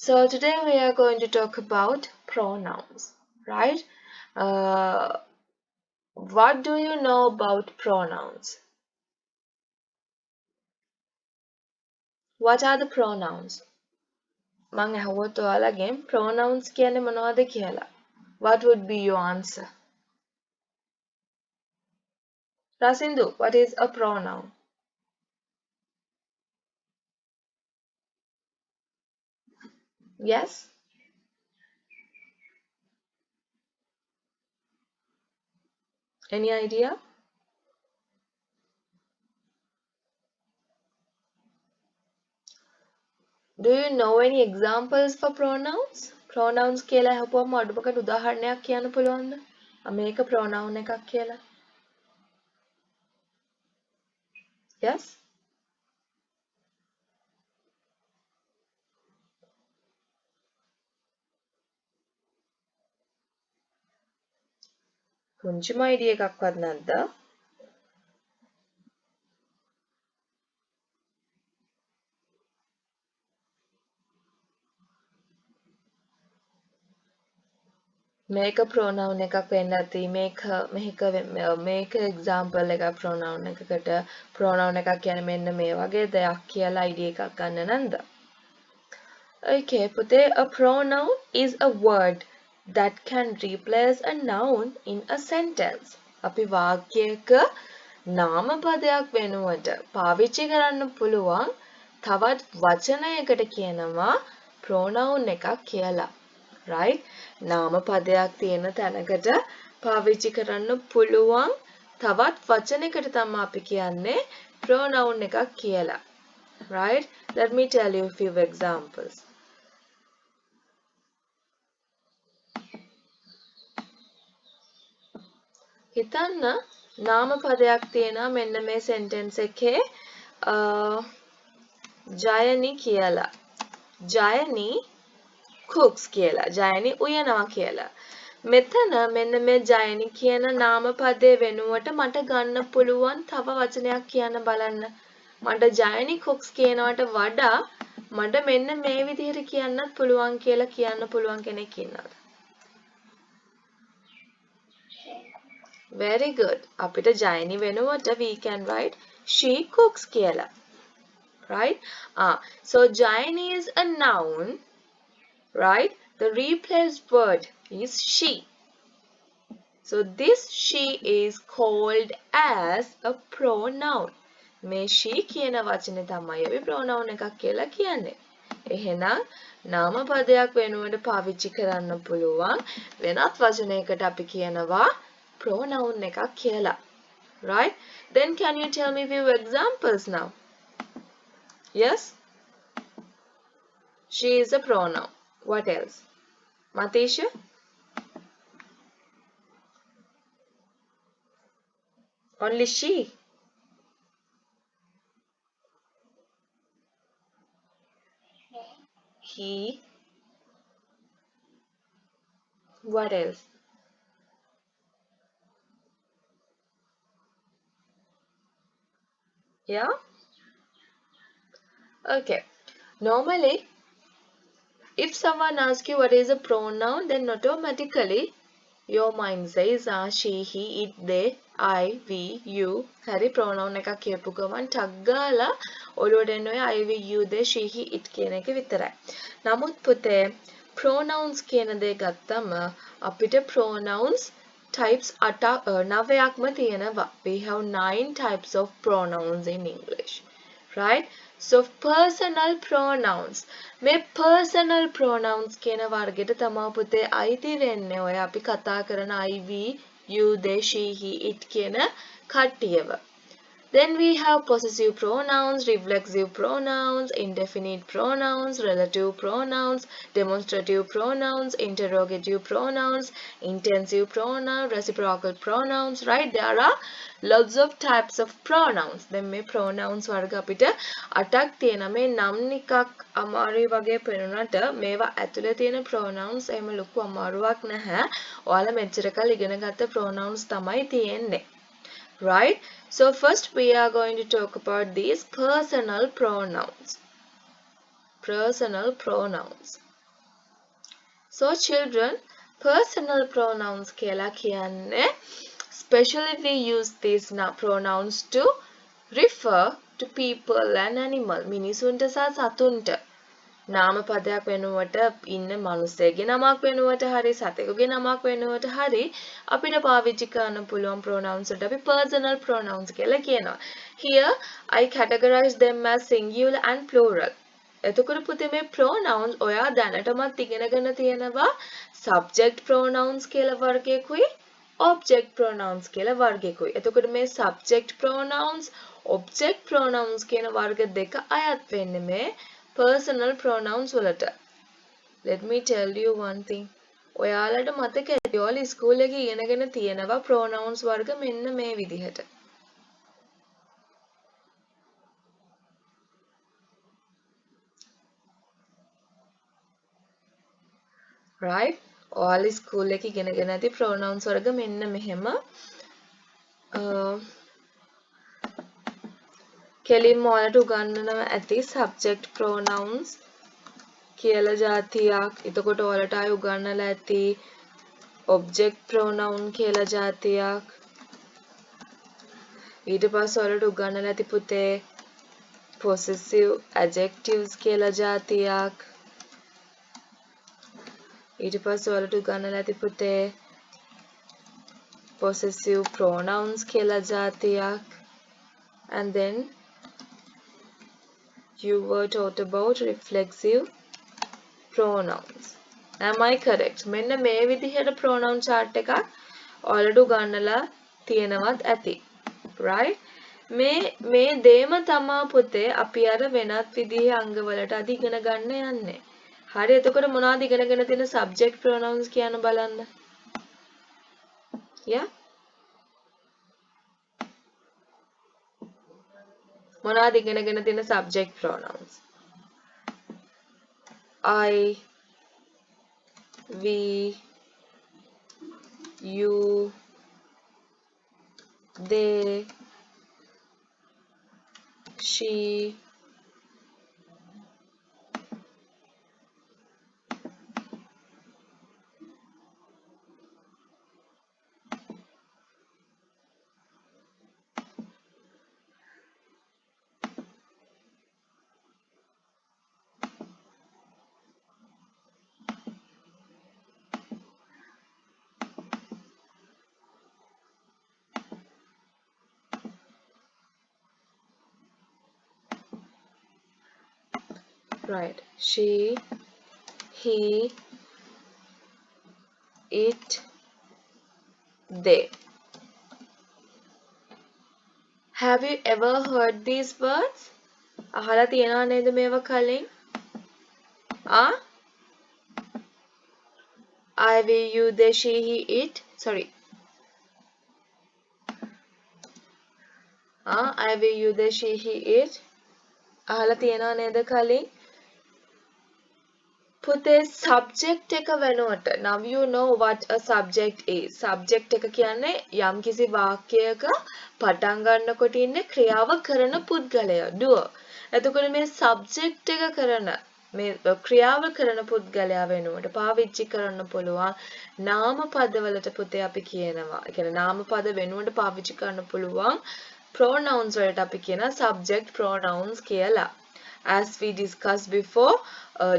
So today we are going to talk about pronouns, right? Uh, what do you know about pronouns? What are the pronouns? මං ඇහුවොත් ඔයාලගෙන් pronouns කියන්නේ මොනවද කියලා. What would be your answer? Rasindu, what is a pronoun? Yes? Any idea? Do you know any examples for pronouns? Pronouns කියලා ඇහුවම අඩුමකට උදාහරණයක් කියන්න පුළුවන්ද? මේක pronoun එකක් කියලා. Yes? පුංචිම idea එකක්වත් නැද්ද? මේක pronoun එකක් වෙන්න ඇති මේක example එකක් pronoun එකකට pronoun එකක් කියන්නේ මෙන්න මේ වගේ දෙයක් කියලා idea එකක් ගන්න නැන්ද? Okay පුතේ, a pronoun is a word that can replace a noun in a sentence. අපි වාක්‍යයක නාමපදයක් වෙනුවට පාවිච්චි කරන්න පුළුවන් තවත් වචනයකට කියනවා pronoun එකක් කියලා. right? නාමපදයක් තියෙන තැනකට පාවිච්චි කරන්න පුළුවන් තවත් වචනයකට තමයි අපි කියන්නේ pronoun එකක් කියලා. right? Let me tell you a few examples. හිතන්න නාමපදයක් තියෙනවා මෙන්න මේ sentence එකේ ජයනි කියලා. ජයනි cooks කියලා. ජයනි උයනවා කියලා. මෙතන මෙන්න මේ ජයනි කියන නාමපදයේ වෙනුවට මට ගන්න පුළුවන් තව වචනයක් කියන්න බලන්න. මට ජයනි cooks කියනවට වඩා මට මෙන්න මේ විදිහට කියන්නත් පුළුවන් කියලා කියන්න පුළුවන් කෙනෙක් ඉන්නවද? Very good. අපිට ජයනි වෙනුවට we can write she cooks කියලා. right? So Jayani is a noun. right? The replaced word is she. So this she is called as a pronoun. මේ she කියන වචනේ තමයි අපි pronoun එකක් කියලා කියන්නේ. එහෙනම් නාමපදයක් වෙනුවට පාවිච්චි කරන්න පුළුවන් වෙනත් වචනයකට අපි කියනවා pronoun එකක් කියලා. right? Then can you tell me few examples now? Yes? She is a pronoun. What else? Matisha? Only she. He. What else? Yeah? Okay. Normally, if someone asks you what is a pronoun, then automatically your mind says she, he, it, they, I, we, you. හරි pronoun එකක් කියපු ගමන් ටක් ගාලා ඔළුවට එන ඔය I, we, you, they, she, he, it කියන එක විතරයි. නමුත් පුතේ pronouns කියන දේ ගත්තම අපිට pronouns types 9ක්ම තියෙනවා. We have 9 types of pronouns in English. right? So personal pronouns. මේ personal pronouns කියන වර්ගෙට තමයි පුතේ අයිති වෙන්නේ ඔය අපි කතා කරන I, we, you, they, she, he, it කියන කට්ටියව. Then we have possessive pronouns, reflexive pronouns, indefinite pronouns, relative pronouns, demonstrative pronouns, interrogative pronouns, intensive pronouns, reciprocal pronouns, right? There are lots of types of pronouns. Then මේ pronouns වර්ග අපිට 8ක් තියෙනවා. මේ නම් නිකක් අමාරුයි වගේ පෙනුනට මේවා ඇතුලේ තියෙන pronouns එහෙම ලොකු අමාරුවක් නැහැ. ඔයාලා මෙච්චර කල් ඉගෙන ගත්ත pronouns තමයි තියෙන්නේ. right? So first we are going to talk about these personal pronouns. Personal pronouns. So children, personal pronouns කියලා කියන්නේ especially we use these pronouns to refer to people and animal. මිනිසුන්ට සහ සතුන්ට නාම පදයක් වෙනුවට ඉන්න මිනිස්සෙගේ නමක් වෙනුවට හරි සතෙකුගේ නමක් වෙනුවට හරි අපිට පාවිච්චි කරන්න පුළුවන් pronouns වලට අපි personal pronouns කියලා කියනවා. Here I categorize them as singular and plural. එතකොට පුතේ මේ pronouns ඔයා දැනටමත් ඉගෙනගෙන තියෙනවා subject pronouns කියලා වර්ගයකුයි object pronouns කියලා වර්ගයකුයි. එතකොට මේ subject pronouns object pronouns කියන වර්ග දෙක අයත් වෙන්නේ මේ personal pronouns වලට. Let me tell you one thing. ඔයාලට මතක ඇති ඔයාලා ස්කූල් එකේ ඉගෙනගෙන තියෙනවා pronouns වර්ග මෙන්න මේ විදිහට. Right? ඔයාලා ස්කූල් එකේ ඉගෙනගෙන ඇති pronouns වර්ග මෙන්න මෙහෙම. කෙලින්ම ඔයාලට උගන්වනවා ඇති subject pronouns කියලා જાතියක්. එතකොට ඔයාලට ආයෙ උගන්වලා ඇති object pronoun කියලා જાතියක්. ඊට පස්සේ ඔයාලට උගන්වලා ඇති පුතේ possessive adjectives කියලා જાතියක්. ඊට පස්සේ ඔයාලට උගන්වලා ඇති පුතේ possessive pronouns කියලා જાතියක්. And then you were taught about reflexive pronouns. Am I correct? මෙන්න මේ විදිහට pronoun chart එකක් ඔයාලට උගන්වලා තියෙනවත් ඇති. Right? මේ දේම තමා පුතේ අපි අර වෙනත් විදිහේ අංගවලට අද ඉගෙන ගන්න යන්නේ. හරි එතකොට මොනවද ඉගෙනගෙන තියෙන subject pronouns කියන බලන්න. Yeah? මොනවද ඉගෙනගෙන තියෙන subject pronouns? I, we, you, they, she, right, she, he, it, they. Have you ever heard these words? අහලා තියෙනව නේද මේවා කලින්? I, we, you, they, she, he, it. Sorry. I, we, you, they, she, he, it. අහලා තියෙනව නේද කලින්? පුතේ subject එක වෙනුවට now you know what a subject is. Subject එක කියන්නේ යම්කිසි වාක්‍යයක පටන් ගන්නකොට ඉන්නේ ක්‍රියාව කරන පුද්ගලයා doer. එතකොට මේ subject එක කරන මේ ක්‍රියාව කරන පුද්ගලයා වෙනුවට පාවිච්චි කරන්න පුළුවන් නාම පදවලට පුතේ අපි කියනවා. ඒ කියන්නේ නාම පද වෙනුවට පාවිච්චි කරන්න පුළුවන් pronouns වලට අපි කියනවා subject pronouns කියලා. As we discussed before,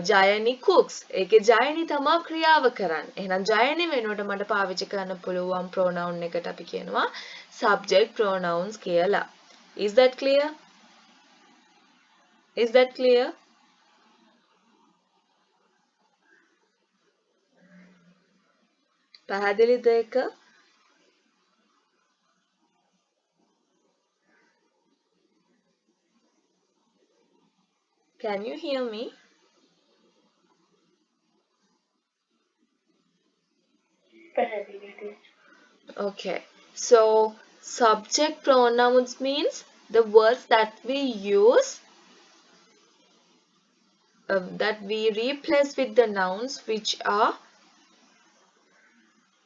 Jayani cooks. ඒකේ Jayani තමා ක්‍රියාව කරන්නේ. එහෙනම් Jayani වෙනුවට මට පාවිච්චි කරන්න පුළුවන් pronoun එකට අපි කියනවා subject pronouns කියලා. Is that clear? Is that clear? පැහැදිලිද ඒක? Can you hear me? Okay. So, subject pronouns means the words that we use that we replace with the nouns which are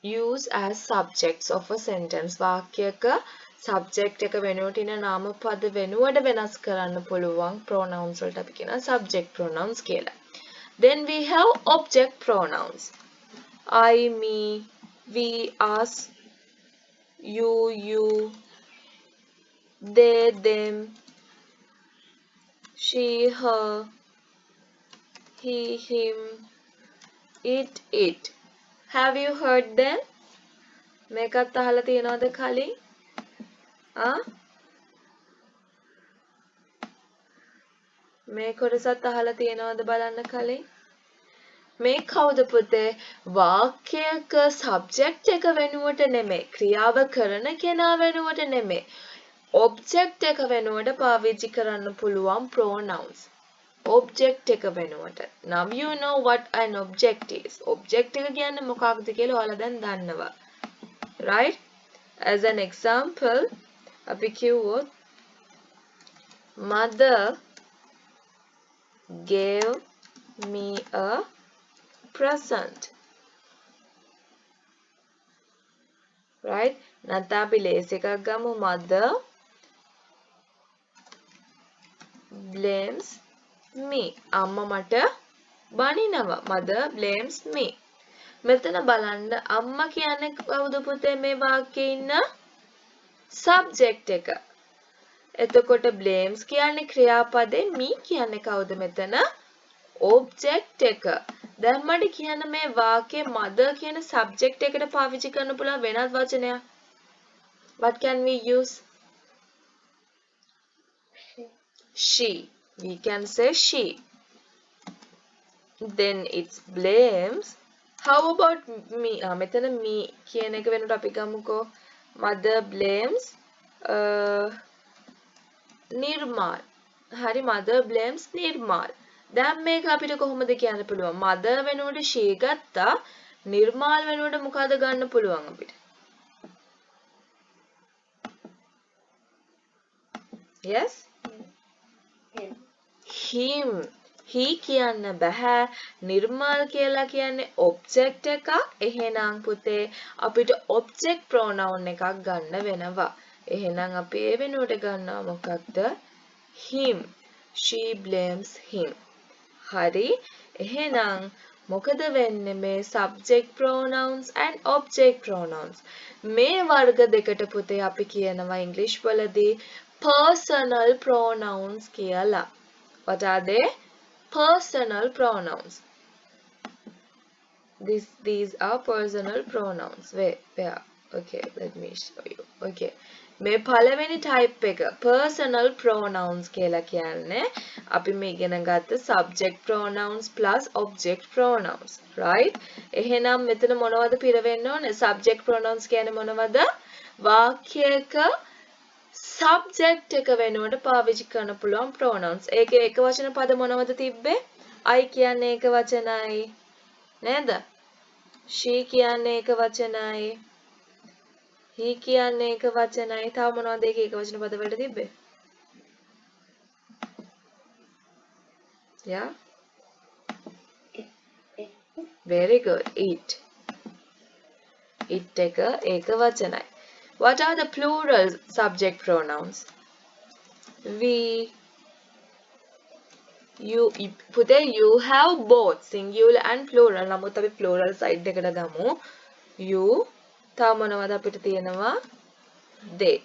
used as subjects of a sentence. වාක්‍යයක subject එක වෙනුවට ඉන නාම පද වෙනුවට වෙනස් කරන්න පුළුවන් pronouns වලට අපි කියනවා subject pronouns කියලා. Then we have object pronouns. I, me, we, us, you, they, them, she, her, he, him, it. Have you heard them? මේකත් අහලා තියෙනවද කලින්? මේ කොටසත් අහලා තියෙනවද බලන්න කලින්? මේ කවුද පුතේ? වාක්‍යයක subject එක වෙනුවට නෙමෙයි. ක්‍රියාව කරන කෙනා වෙනුවට නෙමෙයි. object එක වෙනුවට පාවිච්චි කරන්න පුළුවන් pronouns. object එක වෙනුවට. Now you know what an object is. object එක කියන්නේ මොකක්ද කියලා ඔයාලා දැන් දන්නවා. Right? As an example, අපි කිව්වොත් mother gave me a present. Right? නැත්නම් අපි ලේස් එකක් ගමු. Mother blames me. අම්මා මට බනිනවා. Mother blames me. මෙතන බලන්න අම්මා කියන්නේ කවුද පුතේ මේ වාක්‍යයේ ඉන්න subject එක. එතකොට blames කියන්නේ ක්‍රියාපදේ, me කියන්නේ කවුද මෙතන? object එක. දැන් මට කියන්න මේ වාක්‍යයේ mother කියන subject එකට පාවිච්චි කරන්න පුළුවන් වෙනත් වචනයක්. What can we use? She. We can say she. Then it's blames. How about me? මෙතන me කියන එක වෙනකොට අපි ගමුකෝ mother blames නිර්මාල්. හරි, mother blames නිර්මාල්. දැන් මේක අපිට කොහොමද කියන්න පුළුවන්? mother වෙනුවට she ගත්තා, නිර්මාල් වෙනුවට මොකද ගන්න පුළුවන් අපිට? Yes? Him. He කියන්න බෑ. නිර්මාල් කියලා කියන්නේ object එකක්. එහෙනම් පුතේ අපිට object pronoun එකක් ගන්න වෙනවා. එහෙනම් අපි ඒ වෙනුවට ගන්නවා මොකක්ද? Him. She blames him. හරි. එහෙනම් මොකද වෙන්නේ මේ subject pronouns and object pronouns? මේ වර්ග දෙකට පුතේ අපි කියනවා English වලදී personal pronouns කියලා. What are they? Personal pronouns. These are personal pronouns. Where? Okay, let me show you. Okay. මේ පළවෙනි type එක personal pronouns කියලා කියන්නේ අපි මේ ඉගෙන ගත්ත subject pronouns plus object pronouns, right? එහෙනම් මෙතන මොනවද පිරවෙන්න ඕනේ? subject pronouns කියන්නේ මොනවද? වාක්‍යයක subject එක වෙනුවට පාවිච්චි කරන්න පුළුවන් pronouns. ඒකේ එක වචන පද මොනවද තිබ්බේ? I කියන්නේ එක වචනයි. නේද? she කියන්නේ එක වචනයි. he කියන්නේ එක වචනයි. තව මොනවද ඒකේ එක වචන පද වලට තිබ්බේ? Yeah? Very good. It. It එක ඒක වචනයි. What are the plural subject pronouns? We, you, පුතේ you have both singular and plural. නමුත් අපි plural side එකට ගමු. You, තව මොනවද අපිට තියෙනවා? They.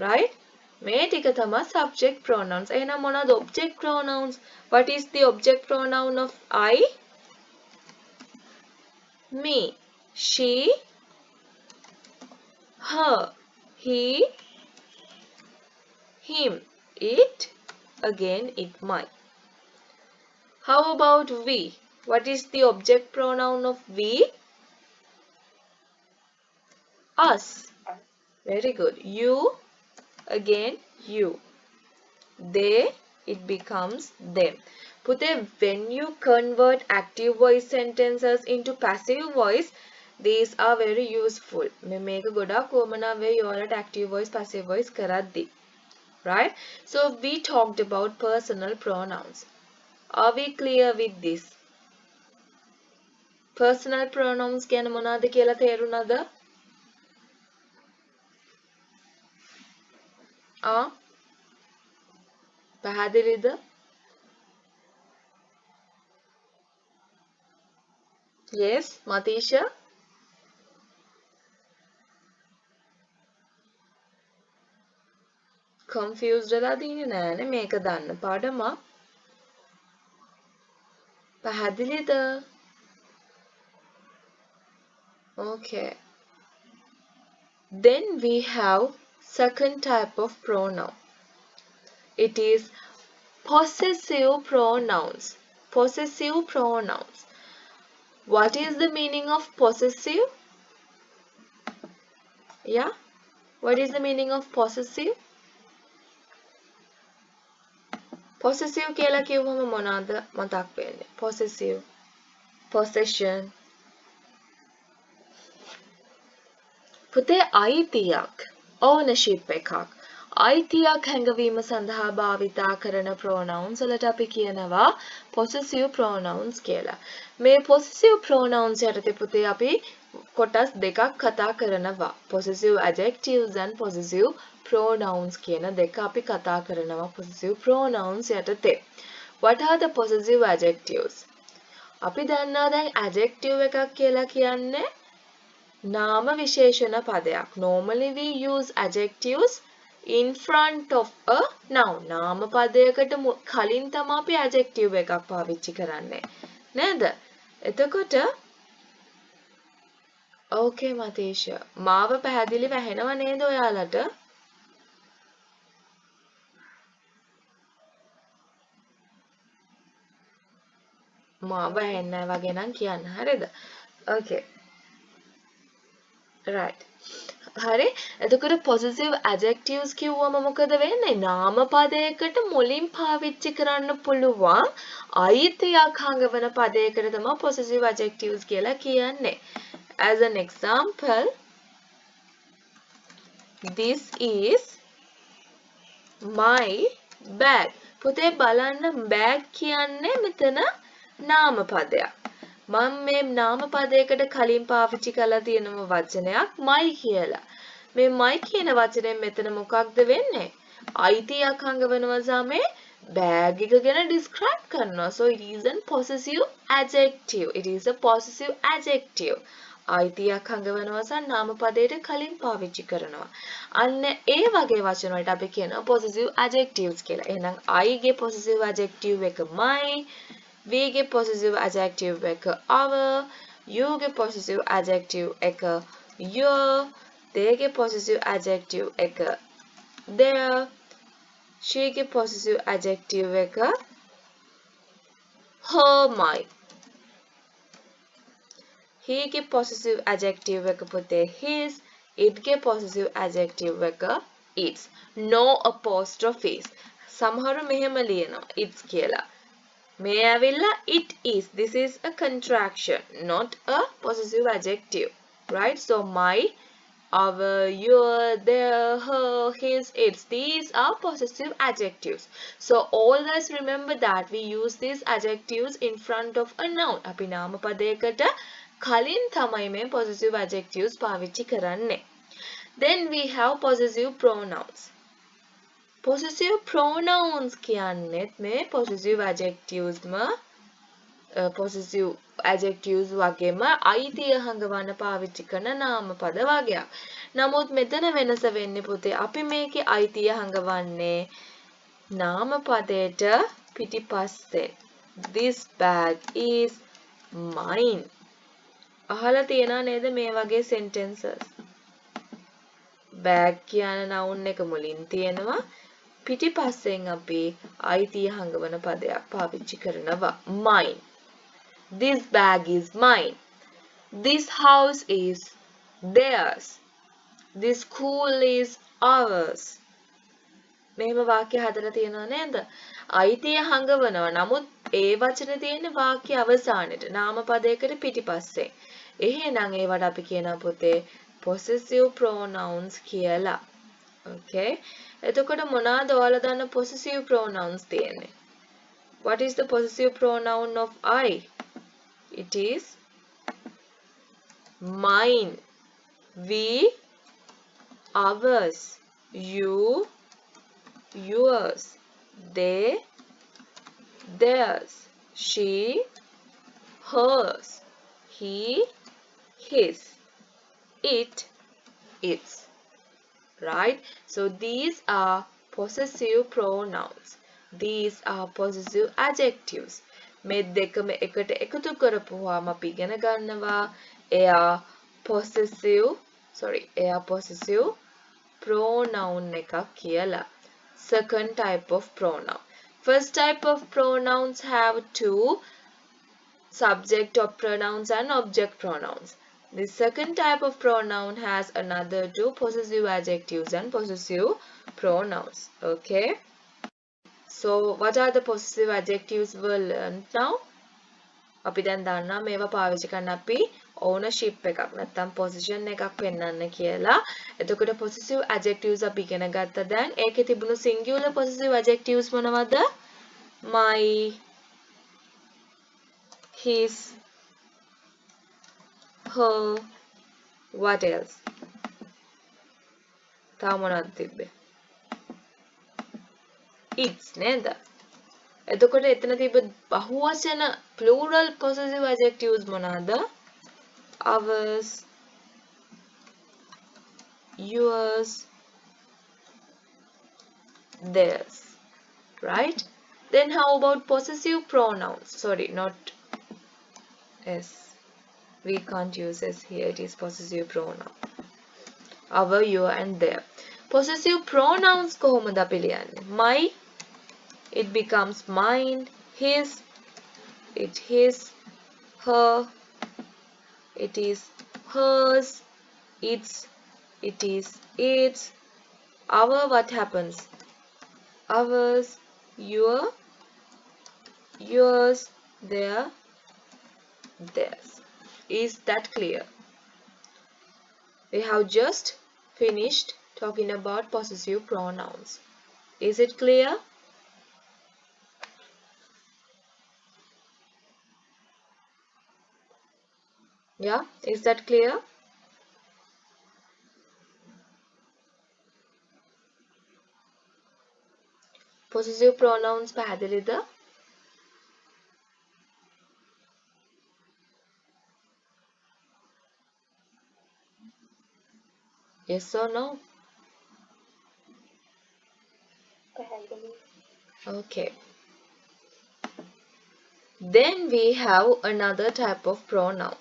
Right? මේ ටික තමයි subject pronouns. එහෙනම් මොනවද object pronouns? What is the object pronoun of I? Me. She, her, he, him, it, again it, my. How about we? What is the object pronoun of we? Us. Very good. You, again you. They, it becomes them. Pute, when you convert active voice sentences into passive voice, these are very useful. මේක ගොඩාක් වමනා වේ ඔයාලට active voice passive voice කරද්දී. Right? So we talked about personal pronouns. Are we clear with this? Personal pronouns කියන්නේ මොනවද කියලා තේරුණාද? පැහැදිලිද? Yes, Matisha? Confused වෙලා තියෙන්නේ නෑනේ මේක දන්න පාඩමක්. පැහැදිලිද? Okay. Then we have second type of pronoun. It is possessive pronouns. Possessive pronouns. What is the meaning of possessive? Yeah? What is the meaning of possessive? Possessive කියලා කිව්වම මොනවාද මතක් වෙන්නේ? Possessive. Possession. පුතේ අයිතියක්. Ownership එකක්. අයිතියක් හැඟවීම සඳහා භාවිතා කරන pronouns වලට අපි කියනවා possessive pronouns කියලා. මේ possessive pronouns යටතේ පුතේ අපි කොටස් දෙකක් කතා කරනවා. Possessive adjectives and possessive pronouns කියන දෙක අපි කතා කරනවා possessive pronouns යටතේ. What are the possessive adjectives? අපි දන්නවා දැන් adjective එකක් කියලා කියන්නේ නාම විශේෂණ පදයක්. Normally we use adjectives in front of a noun. නාම පදයකට කලින් තමයි අපි adjective එකක් පාවිච්චි කරන්නේ. නේද? එතකොට Okay Matisha. මාව පැහැදිලිව ඇහෙනව නේද ඔයාලට? මාව ඇහෙන්නේ නැහැ වගේ නම් කියන්න. හරිද? Okay. Right. හරි. එතකොට possessive adjectives කිව්වම මොකද වෙන්නේ? නාම පදයකට මුලින් පාවිච්චි කරන්න පුළුවන් අයිතියක් හඟවන පදයකට තමයි possessive adjectives කියලා කියන්නේ. As an example, this is my bag. පුතේ බලන්න bag කියන්නේ මෙතන නාම පදයක්. මම මේ නාම පදයකට කලින් පාවිච්චි කරලා තියෙනම වචනයක් my කියලා. මේ my කියන වචනයෙන් මෙතන මොකක්ද වෙන්නේ? අයිතියක් හංගවනවා සමේ bag එක ගැන describe කරනවා. So it is a possessive adjective. It is a possessive adjective. අයිතියක් හංගවනවා සහ නාම පදයට කලින් පාවිච්චි කරනවා. අන්න ඒ වගේ වචන වලට අපි කියනවා possessive adjectives කියලා. එහෙනම් I ගේ possessive adjective එක my, we get possessive adjective එක our, you get possessive adjective එක your, they get possessive adjective එක their, she get possessive adjective එක her, my. He get possessive adjective එක පුතේ his, it get possessive adjective එක its. No apostrophes. සමහරු මෙහෙම ලියනවා its කියලා. මේ ඇවිල්ලා it is. This is a contraction, not a possessive adjective. Right? So my, our, your, their, her, his, its. These are possessive adjectives. So always remember that we use these adjectives in front of a noun. අපි නාම පදයකට කලින් තමයි මේ possessive adjectives පාවිච්චි කරන්නේ. Then we have possessive pronouns. Possessive pronouns කියන්නේත් මේ possessive adjectives වගේම අයිතිය හඟවන්න පාවිච්චි කරන නාම පද වගයක්. නමුත් මෙතන වෙනස වෙන්නේ පුතේ අපි මේකේ අයිතිය හඟවන්නේ නාම පදයට පිටිපස්සෙන්. This bag is mine. අහලා තියෙනා නේද මේ වගේ sentences? bag කියන noun එක මුලින් තියෙනවා. පිටිපස්සෙන් අපි අයිතිය හංගවන පදයක් පාවිච්චි කරනවා mine. This bag is mine. This house is theirs. This school is ours. මෙහෙම වාක්‍ය හදලා තියෙනව නේද? අයිතිය හංගවනවා. නමුත් ඒ වචනේ තියෙන වාක්‍ය අවසානෙට නාම පදයකට පිටිපස්සේ. එහෙනම් ඒවට අපි කියනවා පුතේ possessive pronouns කියලා. Okay? එතකොට මොනවාද ඔයාලා දන්න possessive pronouns තියෙන්නේ? What is the possessive pronoun of I? It is mine, we, ours, you, yours, they, theirs, she, hers, he, his, it, its. Right? So these are possessive pronouns. These are possessive adjectives. මේ දෙකම එකට එකතු කරපුවාම අපි ඉගෙන ගන්නවා එයා possessive pronoun එකක් කියලා. Second type of pronoun. First type of pronouns have two subject of pronouns and object pronouns. The second type of pronoun has another two possessive adjectives and possessive pronouns. Okay. So what are the possessive adjectives we learned now? අපි දැන් දන්නා මේවා පාවිච්චි කරන්න අපි ownership එකක් නැත්නම් position එකක් පෙන්වන්න කියලා. එතකොට possessive adjectives අපි ඉගෙන ගත්තා දැන්. ඒකේ තිබුණු singular possessive adjectives මොනවද? My, his, her, what else? තව මොනවද තිබ්බේ? Its නේද? එතකොට එතන තිබ්බ බහුවචන plural possessive adjectives මොනවාද? Ours, yours, theirs. Right? Then how about possessive pronouns? Sorry, not S. We can't use S here. It is possessive pronoun. Our, your and their. Possessive pronouns කොහොමද අපි ලියන්නේ? My, it becomes mine. His, it his. Her, it is hers. Its, it is its. Our, what happens? Ours, your, yours, their, theirs. Is that clear? We have just finished talking about possessive pronouns. Is it clear? Yeah, is that clear? Possessive pronouns පැහැදිලිද? Yes or no? Okay. Then we have another type of pronoun.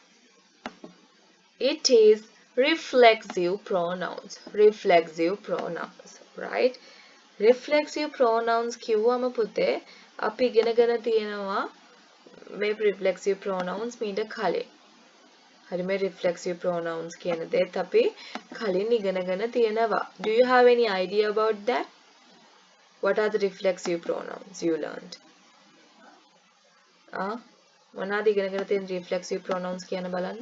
It is reflexive pronouns. Reflexive pronouns, right? Reflexive pronouns කිව්වම පුතේ අපි ඉගෙනගෙන තියෙනවා මේ reflexive pronouns මීට කලින්. හරි මේ reflexive pronouns කියන දේත් අපි කලින් ඉගෙනගෙන තියෙනවා. Do you have any idea about that? What are the reflexive pronouns you learned? මොනවාද ඉගෙනගෙන තියෙන reflexive pronouns කියන බලන්න.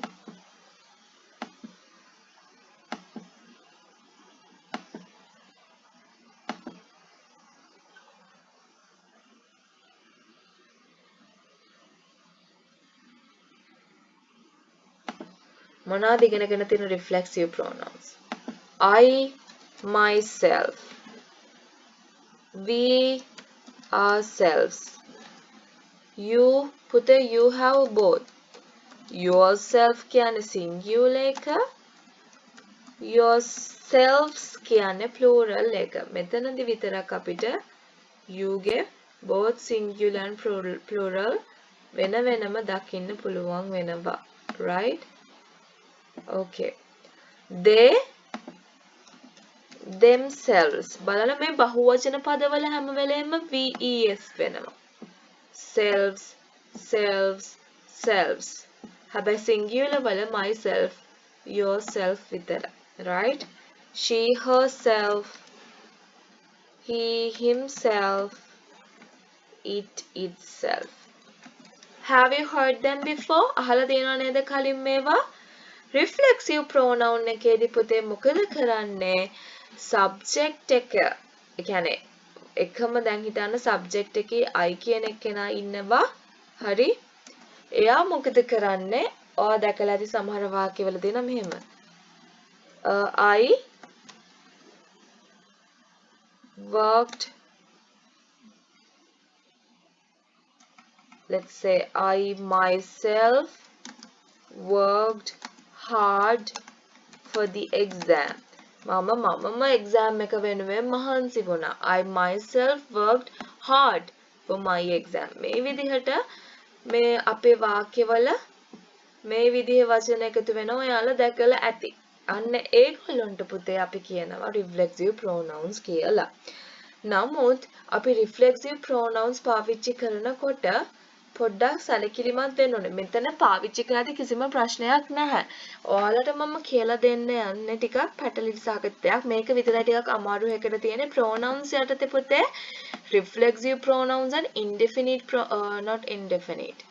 මොනවාද ඉගෙනගෙන තියෙන reflexive pronouns? I, myself. We, ourselves. You, පුතේ you have both. Yourself කියන්නේ singular එක. Yourselves කියන්නේ plural එක. මෙතනදි විතරක් අපිට you ගේ both singular and plural වෙන වෙනම දකින්න පුළුවන් වෙනවා. Right? Okay. They, themselves. බලන්න මේ බහුවචන පදවල හැම වෙලෙම VES වෙනවා. Selves, selves, selves. හැබැයි singular වල myself, yourself විතර. Right? She, herself. He, himself. It, itself. Have you heard them before? අහලා තියෙනව නේද කලින් මේවා? Reflexive pronoun එකේදී පුතේ මොකද කරන්නේ? Subject එක. ඒ කියන්නේ එකම දැන් හිතන්න subject එකේ I කියන එක්කෙනා ඉන්නවා. හරි? එයා මොකද කරන්නේ? ඔයා දැකලා ඇති සමහර වාක්‍යවල දෙන මෙහෙම. I worked, let's say I myself worked hard for the exam. මම exam එක වෙනුවෙන් මහන්සි වුණා. I myself worked hard for my exam. මේ විදිහට මේ අපේ වාක්‍යවල මේ විදිහේ වචන එකතු වෙනවා ඔයාලා දැකලා ඇති. අන්න ඒගොල්ලන්ට පුතේ අපි කියනවා reflexive pronouns කියලා. නමුත් අපි reflexive pronouns පාවිච්චි කරනකොට පොඩ්ඩක් සැලකිලිමත් වෙන්න ඕනේ. මෙතන පාවිච්චි කරද්දී කිසිම ප්‍රශ්නයක් නැහැ. ඔයාලට මම කියලා දෙන්න යන්නේ ටිකක් පැටලිලි සහගත දෙයක්. මේක විතරයි ටිකක් අමාරු එකකට තියෙන්නේ. pronouns යටතේ පුතේ reflexive pronouns and not indefinite.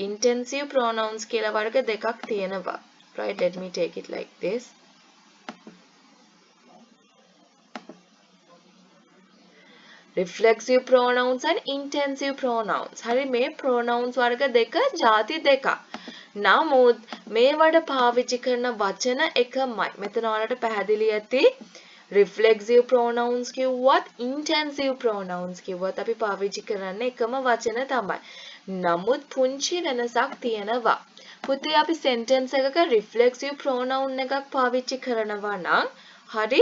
intensive pronouns කියලා වර්ග දෙකක් තියෙනවා. Right, let me take it like this. Reflexive pronouns and intensive pronouns. හරි මේ pronouns වර්ග දෙක ಜಾති දෙකක්. නමුත් මේවට පාවිච්චි කරන වචන එකමයි. මෙතන ඔයාලට පැහැදිලි ඇති reflexive pronouns කිව්වත් intensive pronouns කිව්වත් අපි පාවිච්චි කරන්නේ එකම වචන තමයි. නමුත් පුංචි වෙනසක් තියෙනවා. පුතේ අපි sentence එකක reflexive pronoun එකක් පාවිච්චි කරනවා නම් හරි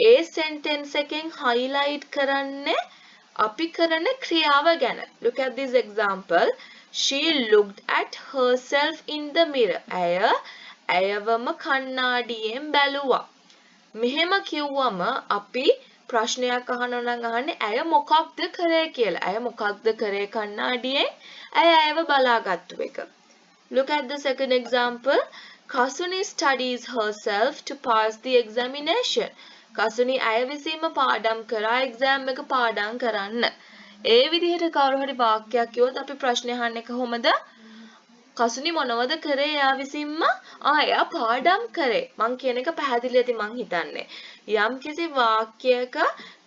ඒ sentence එකෙන් highlight කරන්නේ අපි කරන ක්‍රියාව ගැන. Look at this example. She looked at herself in the mirror. ඇයවම කණ්ණාඩියෙන් බැලුවා. මෙහෙම කිව්වම අපි ප්‍රශ්නයක් අහනවා නම් අහන්නේ ඇය මොකක්ද කරේ කියලා. ඇය මොකක්ද කරේ කණ්ණාඩියෙන්? ඇයව බලාගත්තු එක. Look at the second example. Kasuni studies herself to pass the examination. Kasuni අය විසීම පාඩම් කරා exam එක පාඩම් කරන්න. ඒ විදිහට කවුරු හරි වාක්‍යයක් කිව්වොත් අපි ප්‍රශ්න අහන්නේ කොහොමද? කසුනි මොනවද කරේ එයා විසින්ම? එයා පාඩම් කරේ. මං කියන එක පැහැදිලි ඇති මං හිතන්නේ. යම්කිසි වාක්‍යයක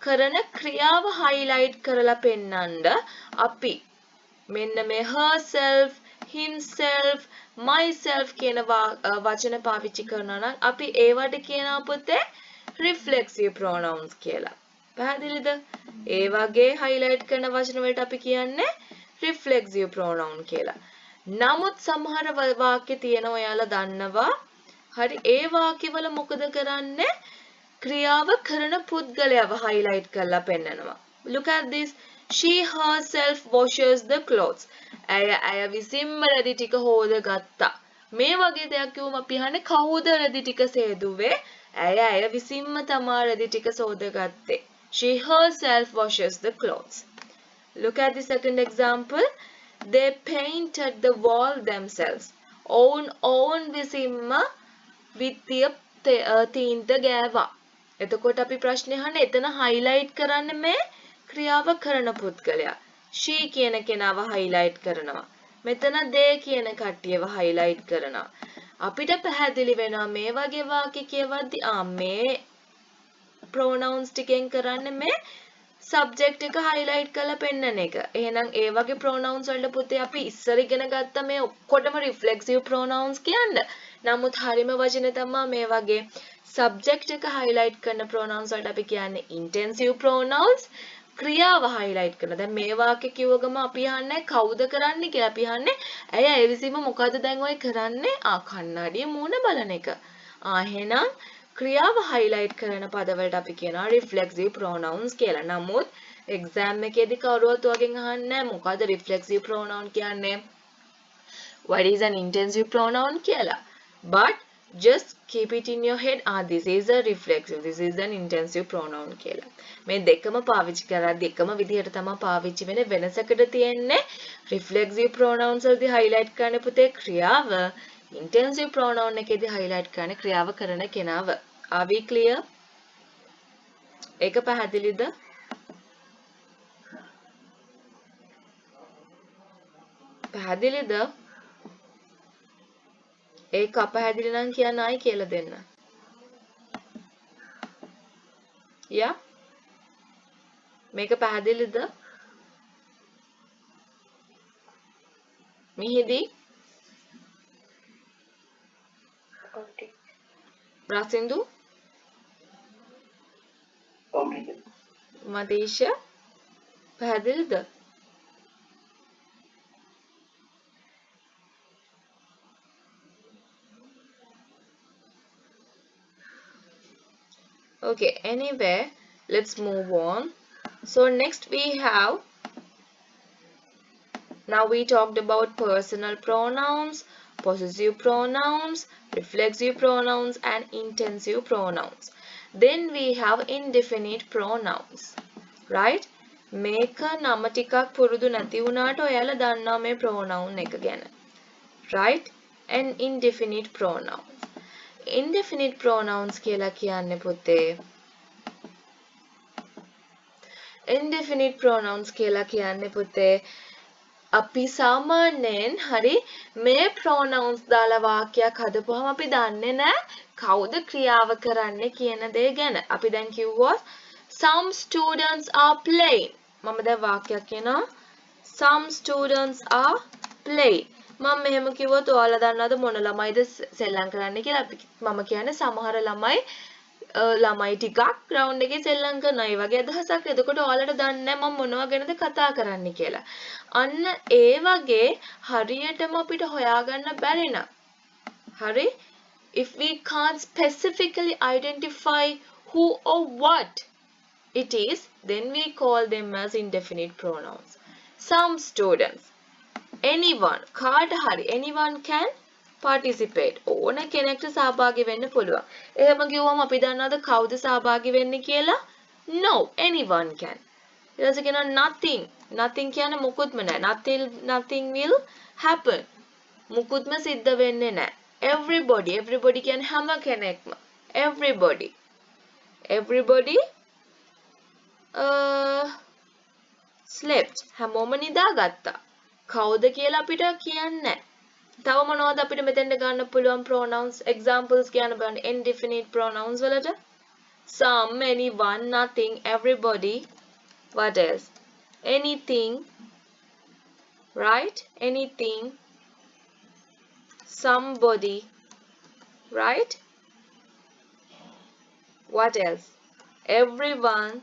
කරන ක්‍රියාව highlight කරලා පෙන්නන්න අපි මෙන්න මේ herself, himself, myself කියන වචන පාවිච්චි කරනවා නම් අපි ඒවට කියනවා පුතේ reflexive pronouns කියලා. පැහැදිලිද? ඒ වගේ highlight කරන වචන වලට අපි කියන්නේ reflexive pronoun කියලා. නමුත් සමහර වාක්‍ය තියෙනවා ඔයාලා දන්නවා. හරි ඒ වාක්‍යවල මොකද කරන්නේ? ක්‍රියාව කරන පුද්ගලයාව highlight කරලා පෙන්නනවා. Look at this. She herself washes the clothes. ඇය විසින්ම රෙදි ටික හොදගත්තා. මේ වගේ දෙයක් කිව්වම අපි අහන්නේ කවුද රෙදි ටික සේදුවේ? ඇය විසින්ම තමා රෙදි ටික සෝදගත්තේ. She herself washes the clothes. Look at the second example. They painted the wall themselves. ඔවුන් විසින්ම විත්තිය තීන්ත ගෑවා. එතකොට අපි ප්‍රශ්නේ අහන්නේ එතන highlight කරන්නේ මේ ක්‍රියාව කරන පුද්ගලයා. she කියන කෙනාව highlight කරනවා. මෙතන they කියන කට්ටියව highlight කරනවා. අපිට පැහැදිලි වෙනවා මේ වගේ වාක්‍ය කියවද්දි මේ pronouns ටිකෙන් කරන්නේ මේ subject එක highlight කරලා පෙන්නන එක. එහෙනම් ඒ වගේ pronouns වලට පුතේ අපි ඉස්සර ඉගෙන ගත්ත මේ ඔක්කොටම reflexive pronouns කියන්නේ. නමුත් හරිම වචන තමයි මේ වගේ subject එක highlight කරන pronouns වලට අපි කියන්නේ intensive pronouns. ක්‍රියාව highlight කරන. දැන් මේ වාක්‍ය කිව්ව ගම අපි අහන්නේ කවුද කරන්නේ කියලා. අපි අහන්නේ ඇය ඒ විසීම මොකද්ද දැන් ඔය කරන්නේ? කණ්ණාඩියේ මූණ බලන එක. එහෙනම් ක්‍රියාව highlight කරන පදවලට අපි කියනවා reflexive pronouns කියලා. නමුත් exam එකේදී කවුරුවත් ඔයගෙන් අහන්නේ මොකද්ද reflexive pronoun කියන්නේ? What is an intensive pronoun කියලා. But just keep it in your head. This is a reflexive, this is an intensive pronoun කියලා. මේ දෙකම පාවිච්චි කරද්දී එකම විදිහට තමයි පාවිච්චි වෙන්නේ. වෙනසකට තියෙන්නේ reflexive pronouns වලදී highlight කරන්න පුතේ ක්‍රියාව, intensive pronoun එකේදී highlight කරන්න ක්‍රියාව කරන කෙනාව. Are we clear? ඒක පැහැදිලිද? පැහැදිලිද? ඒක අපැහැදිලි නම් කියන්න ආයි කියලා දෙන්න. යා මේක පැහැදිලිද? මිහිදී Okay. රසින්දු Okay. මදීෂ පැහැදිලිද? Okay, anyway, let's move on. So next we have, now we talked about personal pronouns, possessive pronouns, reflexive pronouns and intensive pronouns. Then we have indefinite pronouns, right? මේක නම ටිකක් පුරුදු නැති වුණාට ඔයාලා දන්නවා මේ pronoun එක ගැන, right? And indefinite pronouns. Indefinite pronouns කියලා කියන්නේ පුතේ, indefinite pronouns කියලා කියන්නේ පුතේ, අපි සාමාන්‍යයෙන් හරි මේ pronouns දාලා වාක්‍යයක් හදපුවම අපි දන්නේ නැහැ කවුද ක්‍රියාව කරන්නේ කියන දේ ගැන. අපි දැන් කිව්වොත් some students are playing. මම දැන් වාක්‍යයක් කියනවා some students are playing. මම මෙහෙම කිව්වොත් ඔයාලා දන්නවද මොන ළමයිද සෙල්ලම් කරන්නේ කියලා? මම කියන්නේ සමහර ළමයි ටිකක් ග්‍රවුන්ඩ් එකේ සෙල්ලම් කරනවා. ඒ වගේ අදහසක්. එතකොට ඔයාලට දන්නේ නැහැ මම මොනවා ගැනද කතා කරන්නේ කියලා. අන්න ඒ වගේ හරියටම අපිට හොයාගන්න බැරි නම්, හරි, if we can't specifically identify who or what it is, then we call them as indefinite pronouns. Some students, anyone, කාට හරි, anyone can participate. ඕන කෙනෙක්ට සහභාගී වෙන්න පුළුවන්. එහෙම කිව්වම අපි දන්නවද කවුද සහභාගී වෙන්නේ කියලා? No, anyone can. ඊට පස්සේ කියනවා nothing. Nothing කියන්නේ මුකුත්ම නැහැ. Nothing will happen. මුකුත්ම සිද්ධ වෙන්නේ නැහැ. Everybody කියන්නේ හැම කෙනෙක්ම. Everybody slept. හැමෝම නිදාගත්තා. කවුද කියලා අපිට කියන්නේ නැහැ. තව මොනවද අපිට මෙතෙන්ට ගන්න පුළුවන් pronouns examples කියන්න බලන්න indefinite pronouns වලට? Some, anyone, nothing, everybody, what else? Anything, right? Anything, somebody, right? What else? Everyone,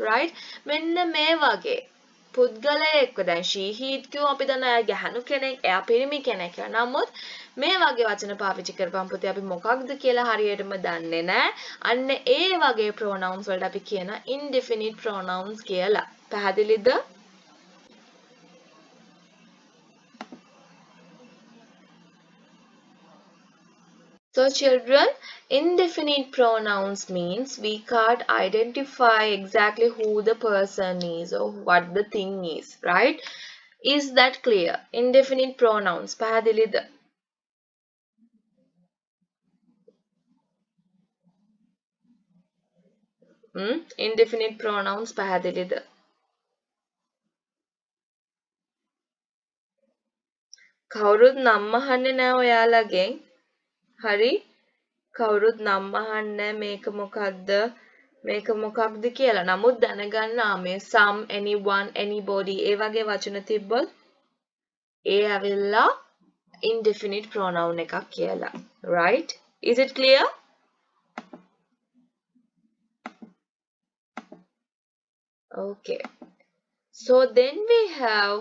right? මෙන්න මේ වගේ පුද්ගලයෙක්ව දැන් she he කියුව අපි දන්න එයා ගැහණු කෙනෙක්, එයා පිරිමි කෙනෙක් කියලා. නමුත් මේ වගේ වචන පාවිච්චි කරපම් පුතේ අපි මොකක්ද කියලා හරියටම දන්නේ නැහැ. අන්න ඒ වගේ pronouns වලට අපි කියන indefinite pronouns කියලා. පැහැදිලිද? So children, indefinite pronouns means we can't identify exactly who the person is or what the thing is, right? Is that clear? Indefinite pronouns. පැහැදිලිද? Indefinite pronouns පැහැදිලිද? කවුරුත් නම් අහන්නේ නැහැ ඔයාලගෙන්. හරි? කවුරුත් නම් අහන්නේ මේක මොකක්ද කියලා. නමුත් දැනගන්න මේ some, anyone, anybody ඒ වගේ වචන තිබ්බොත් ඒ ඇවිල්ලා indefinite pronoun එකක් කියලා. Right? Is it clear? Okay. So then we have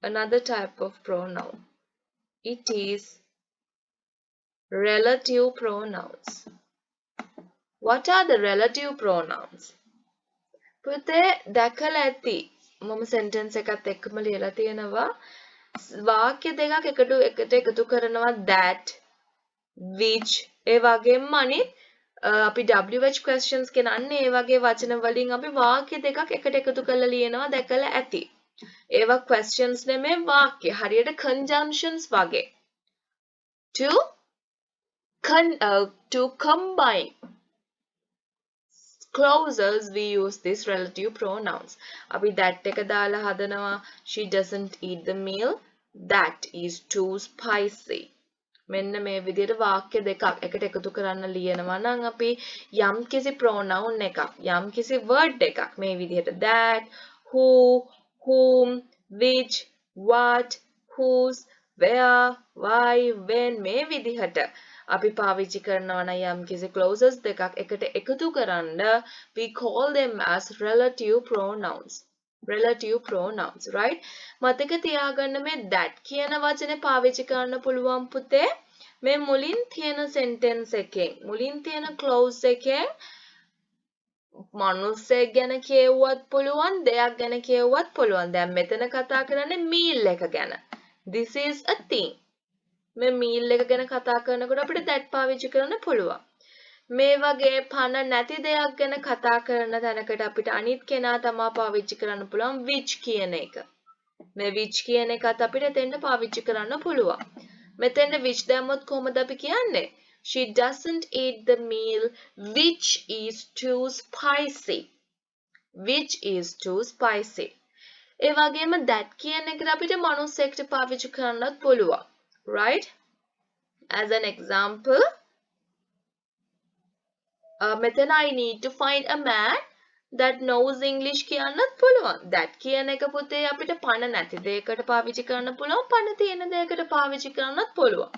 another type of pronoun. It is relative pronouns. What are the relative pronouns? පුතේ දැකලා ඇති. මම sentence එකත් එක්කම ලියලා තියෙනවා. වාක්‍ය දෙකක් එකට එකතු කරනවා that, which, ඒ වගේම අනිත් අපි WH questions කියනන්නේ ඒ වගේ වචන වලින් අපි වාක්‍ය දෙකක් එකට එකතු කරලා ලියනවා දැකලා ඇති. ඒවා questions නෙමෙයි වාක්‍ය. හරියට conjunctions වගේ. To combine clauses we use these relative pronouns. අපි that එක දාලා හදනවා she doesn't eat the meal, that is too spicy. මෙන්න මේ විදිහට වාක්‍ය දෙකක් එකට එකතු කරන්න ලියනවා නම් අපි යම්කිසි pronoun එකක් යම්කිසි word එකක් මේ විදිහට that, who, whom, which, what, whose, where, why, when මේ විදිහට අපි පාවිච්චි කරනවා නම් යම්කිසි clauses දෙකක් එකට එකතු කරන්න we call them as relative pronouns. Relative pronouns, right? මතක තියාගන්න මේ that කියන වචනේ පාවිච්චි කරන්න පුළුවන් පුතේ මේ මුලින් තියෙන sentence එකෙන් මුලින් තියෙන clause එකෙන් මනුස්සයෙක් ගැන කියවුවත් පුළුවන් දෙයක් ගැන කියවුවත් පුළුවන්. දැන් මෙතන කතා කරන්නේ meal එක ගැන. This is a thing. මේ meal එක ගැන කතා කරනකොට අපිට that පාවිච්චි කරන්න පුළුවන්. මේ වගේ පණ නැති දෙයක් ගැන කතා කරන තැනකට අපිට අනිත් කෙනා තමා පාවිච්චි කරන්න පුළුවන් which කියන එක. මේ which කියන එකත් අපිට දෙන්න පාවිච්චි කරන්න පුළුවන්. මෙතෙන්ද which දැම්මොත් කොහොමද අපි කියන්නේ? She doesn't eat the meal which is too spicy. Which is too spicy. ඒ වගේම that කියන එකට අපිට මනුස්සයෙක්ට පාවිච්චි කරන්නත් පුළුවන්. Right? As an example, මෙතන I need to find a man that knows English කියන්නත් පුළුවන්. that කියන එක පුතේ අපිට පණ නැති දෙයකට පාවිච්චි කරන්න පුළුවන්. පණ තියෙන දෙයකට පාවිච්චි කරන්නත් පුළුවන්.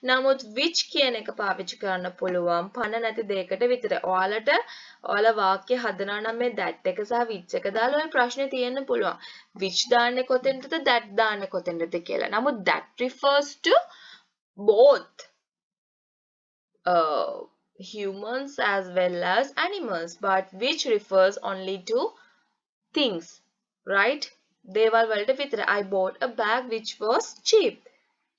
නමුත් which කියන එක පාවිච්චි කරන්න පුළුවන් පණ නැති දෙයකට විතරයි. ඔයාලා වාක්‍ය හදනවා නම් මේ that එක සහ which එක දාලා ඔය ප්‍රශ්නේ තියෙන්න පුළුවන්. which දාන්නේ කොතෙන්ද that දාන්නේ කොතෙන්ද කියලා. නමුත් that refers to both humans as well as animals, but which refers only to things, right? දේවල් වලට විතර. I bought a bag which was cheap.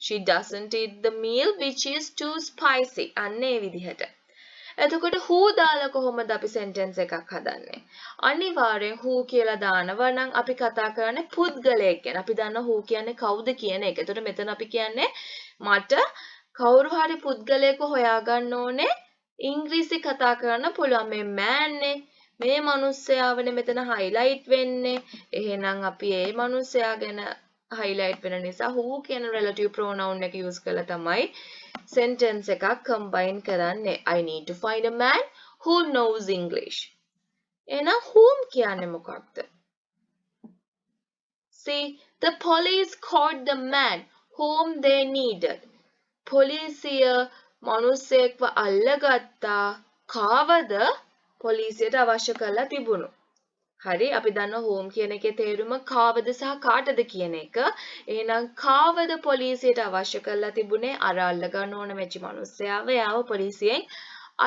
She doesn't eat the meal which is too spicy. අන්න ඒ විදිහට. එතකොට who දාලා කොහොමද අපි sentence එකක් හදන්නේ? අනිවාර්යෙන් who කියලා දානවා නම් අපි කතා කරන්නේ පුද්ගලයෙක් ගැන. අපි දන්නවා who කියන්නේ කවුද කියන එක. එතකොට මෙතන අපි කියන්නේ මට කවුරු හරි පුද්ගලයෙක්ව හොයාගන්න ඕනේ. ඉංග්‍රීසි කතා කරන්න පුළුවන්. මේ man නේ මේ මිනිස්සයාවනේ මෙතන highlight වෙන්නේ. එහෙනම් අපි ඒ මිනිස්සයා ගැන highlight වෙන නිසා who කියන relative pronoun එක use කරලා තමයි sentence එකක් combine කරන්නේ. I need to find a man who knows English. එහෙනම් whom කියන්නේ මොකක්ද? See, the police caught the man whom they needed. පොලිසිය මනුස්සයෙක්ව අල්ලගත්තා කාවද පොලිසියට අවශ්‍ය කරලා තිබුණු. හරි අපි දන්නවා whom කියන එකේ තේරුම කාවද සහ කාටද කියන එක. එහෙනම් කාවද පොලිසියට අවශ්‍ය කරලා තිබුණේ අර අල්ල ගන්න ඕන වෙච්ච මනුස්සයාව එයාව පොලිසියෙන්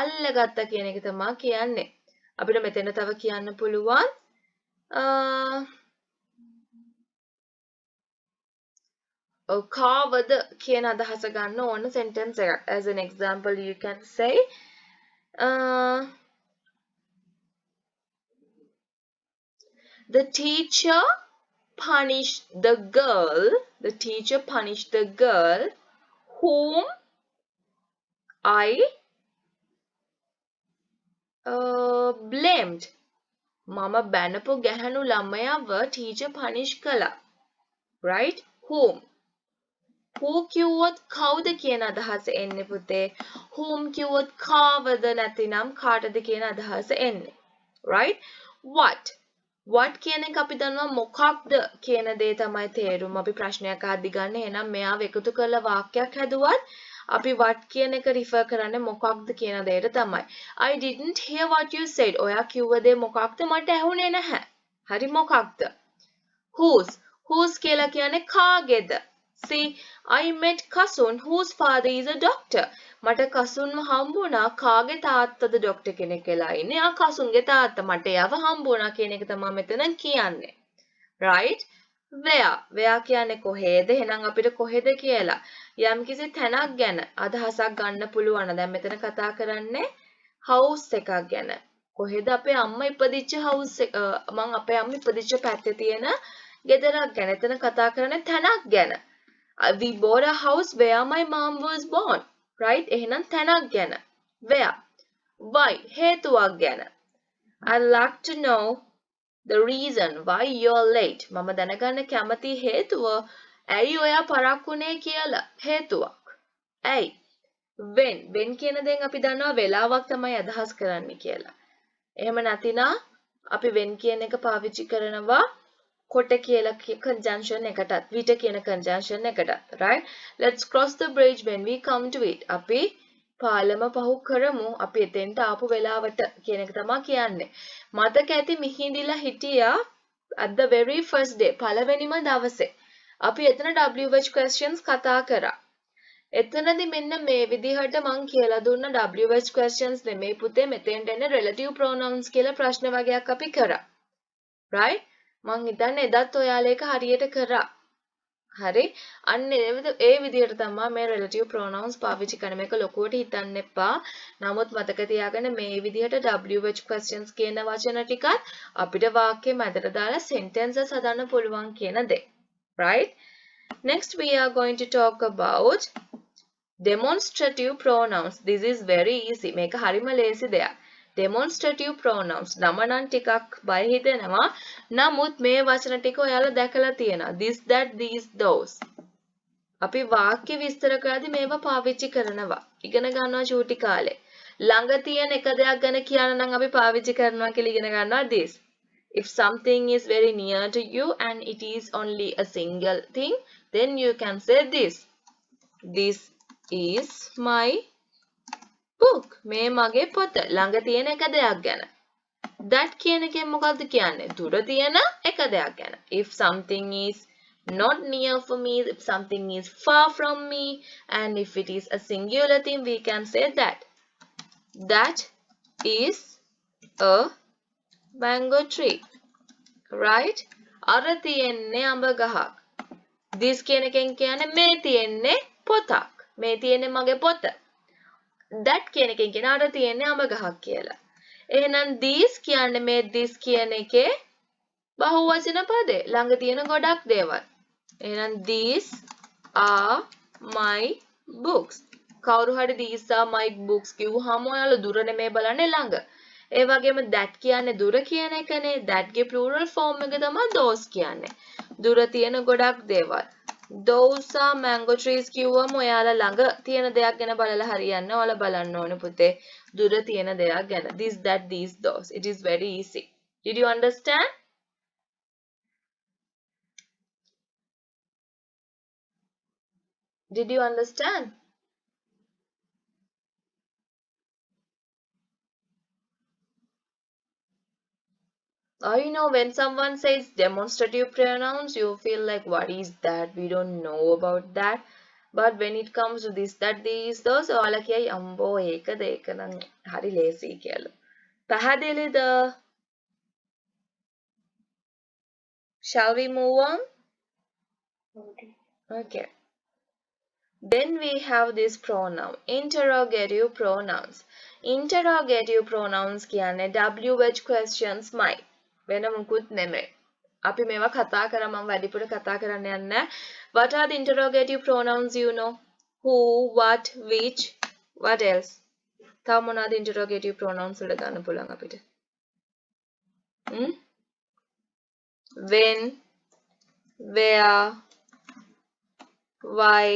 අල්ලගත්තා කියන එක තමයි කියන්නේ. අපිට මෙතන තව කියන්න පුළුවන් කාවද කියන අදහස ගන්න ඕන sentence එකක්. As an example you can say the teacher punished the girl whom I blamed. මම බැනපු ගැහණු ළමයාව teacher punish කළා. Right? whom who කිව්වොත් කවුද කියන අදහස එන්නේ පුතේ. whom කිව්වොත් කාවද නැතිනම් කාටද කියන අදහස එන්නේ. right? what කියන එක අපි දන්නවා මොකක්ද කියන දේ තමයි තේරුම. අපි ප්‍රශ්නයක් අහද්දි ගන්න. එහෙනම් මෙයාව එකතු කරලා වාක්‍යයක් හැදුවත් අපි what කියන එක refer කරන්නේ මොකක්ද කියන දෙයට තමයි. I didn't hear what you said. ඔයා කිව්ව දේ මොකක්ද මට ඇහුනේ නැහැ. හරි මොකක්ද? whose කියලා කියන්නේ කාගේද? See, I met Kasun whose father is a doctor. මට කසුන්ව හම්බුණා කාගේ තාත්තද ડોක්ටර් කෙනෙක් වෙලා ඉන්නේ. ආ කසුන්ගේ තාත්තා මට එයාව හම්බුණා කියන එක තමයි මෙතන කියන්නේ. right? where කියන්නේ කොහෙද? එහෙනම් අපිට කොහෙද කියලා යම්කිසි තැනක් ගැන අදහසක් ගන්න පුළුවන්. දැන් මෙතන කතා කරන්නේ house එකක් ගැන. කොහෙද අපේ අම්මා ඉපදිච්ච house එක මං අපේ අම්මා ඉපදිච්ච පැත්තේ තියෙන ගෙදරක් ගැන. එතන කතා කරන්නේ තැනක් ගැන. We bought a house where my mom was born. Right? එහෙනම් තැනක් ගැන. where? why? හේතුවක් ගැන. I'd like to know the reason why you're late. මම දැනගන්න කැමති හේතුව ඇයි ඔයා පරක්කුනේ කියලා. හේතුවක්. ඇයි? when කියන දෙන් අපි දන්නවා වෙලාවක් තමයි අදහස් කරන්නේ කියලා. එහෙම නැතිනම් අපි when කියන එක පාවිච්චි කරනවා කොට කියලා conjunction එකටත් විට කියන conjunction එකටත්. right? Let's cross the bridge when we come to it. අපි පාලම පහු කරමු අපි එතෙන්ට ආපු වෙලාවට කියන එක තමයි කියන්නේ. මතක ඇති මිහිඳිලා හිටියා at the very first day පළවෙනිම දවසේ. අපි එතන WH questions කතා කරා. එතනදි මෙන්න මේ විදිහට මං කියලා දුන්න WH questions නෙමෙයි පුතේ මෙතෙන්ට එන relative pronouns කියලා ප්‍රශ්න වගේක් අපි කරා. right? මං හිතන්නේ එදත් ඔයාලා ඒක හරියට කරා. හරි? අන්න ඒ විදිහට තමයි මේ relative pronouns පාවිච්චි කරන මේක ලොකුවට හිතන්න එපා. නමුත් මතක තියාගන්න මේ විදිහට WH questions කියන වචන ටිකත් අපිට වාක්‍ය මැදට දාලා sentences හදන්න පුළුවන් කියන දේ. right? Next we are going to talk about demonstrative pronouns. This is very easy. මේක හරිම ලේසි දෙයක්. Demonstrative pronouns. නම නම් ටිකක් බය හිතෙනවා. නමුත් මේ වචන ටික ඔයාලා දැකලා තියෙනවා. This, that, these, those. අපි වාක්‍ය විස්තර කරද්දී මේවා පාවිච්චි කරනවා. ඉගෙන ගන්නවා චූටි කාලේ. ළඟ තියෙන එක දෙයක් ගැන කියන්න නම් අපි පාවිච්චි කරනවා කියලා ඉගෙන ගන්නවා this. If something is very near to you and it is only a single thing, then you can say this. This is my book. මේ මගේ පොත. ළඟ තියෙන එක දෙයක් ගැන. That කියන එකෙන් මොකද්ද කියන්නේ? දුර තියෙන එක දෙයක් ගැන. If something is not near for me, if something is far from me, and if it is a singular thing, we can say that. That is a mango tree. Right? අර තියෙන්නේ අඹ ගහක්. This කියන එකෙන් කියන්නේ මේ තියෙන්නේ පොතක්. මේ තියෙන්නේ මගේ පොත. That කියන එකෙන් කියන අර තියෙන්නේ අඹ ගහක් කියලා. එහෙනම් these කියන්නේ මේ this කියන එකේ බහුවචන පදේ. ළඟ තියෙන ගොඩක් දේවල්. එහෙනම් these are my books. කවුරු හරි these are my books කිව්වහම ඔයාලා දුර නෙමෙයි බලන්නේ ළඟ. ඒ වගේම that කියන්නේ දුර කියන එකනේ. that ගේ plural form එක තමයි those කියන්නේ. දුර තියෙන ගොඩක් දේවල්. Those are mango trees කිව්වම ඔයාලා ළඟ තියෙන දෙයක් ගැන බලලා හරියන්නේ. ඔයාලා බලන්න ඕනේ පුතේ. දුර තියෙන දෙයක් ගැන. This, that, these, those. It is very easy. Did you understand? Did you understand? You know, when someone says demonstrative pronouns, you feel like, what is that? We don't know about that. But when it comes to this, that, these, those, ඔයාලා කියයි අම්බෝ ඒකද ඒක නම් හරි ලේසි කියලා. පැහැදිලිද? Shall we move on? Okay. Then we have this pronoun, interrogative pronouns. Interrogative pronouns කියන්නේ WH questions මයි. වෙන මුකුත් නෙමෙයි. අපි මේවා කතා කරා මම වැඩිපුර කතා කරන්න යන්නේ. What are the interrogative pronouns you know? Who, what, which, what else? තව මොනවාද interrogative pronouns වල ගන්න පුළුවන් අපිට? When, where, why,